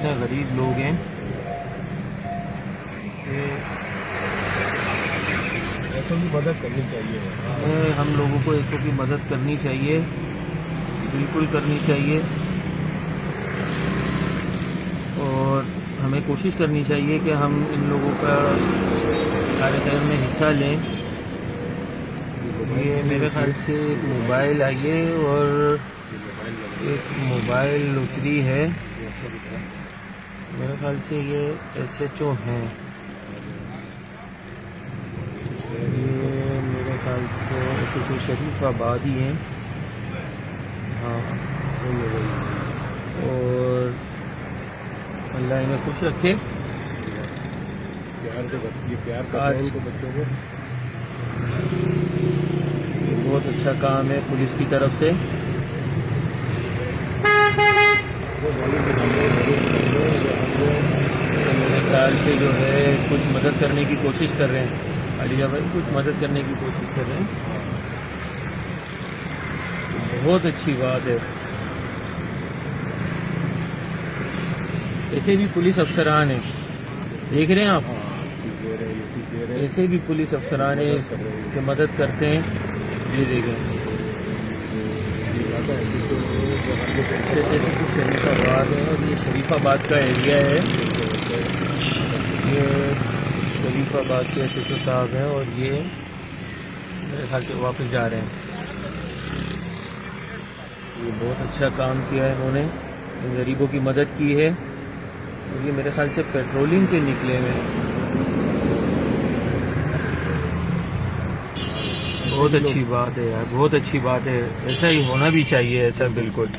इतने गरीब लोग हैं कि ऐसों की मदद करनी चाहिए। हम लोगों को ऐसों की मदद करनी चाहिए, बिल्कुल करनी चाहिए। और हमें कोशिश करनी चाहिए कि हम इन लोगों का कार्यक्रम में हिस्सा लें। ये मेरे ख्याल से एक मोबाइल आई है और एक मोबाइल उतरी है। मेरे ख्याल से ये SHO हैं। ये मेरे ख्याल से SHO शरीफाबाद ही हैं। हाँ वही है वही। और अल्लाह इन्हें खुश रखे। प्यार तो ये प्यार करते हैं इनको बच्चों को। ये बहुत अच्छा काम है पुलिस की तरफ से। मेरे ख्याल से जो है कुछ मदद करने की कोशिश कर रहे हैं, अलिया भाई कुछ मदद करने की कोशिश कर रहे हैं। बहुत अच्छी बात है। ऐसे भी पुलिस अफसरान हैं, देख रहे हैं आप, ऐसे भी पुलिस अफसरान हैं कि मदद करते हैं। ये देखें शरीफाबाद है और ये शरीफाबाद का एरिया है। ये शरीफाबाद के SHO साहब हैं और ये मेरे ख्याल से वापस जा रहे हैं। ये बहुत अच्छा काम किया है इन्होंने, इन गरीबों की मदद की है। और ये मेरे ख्याल से पेट्रोलिंग के निकले हुए हैं। बहुत अच्छी बात है यार, बहुत अच्छी बात है। ऐसा ही होना भी चाहिए, ऐसा बिल्कुल।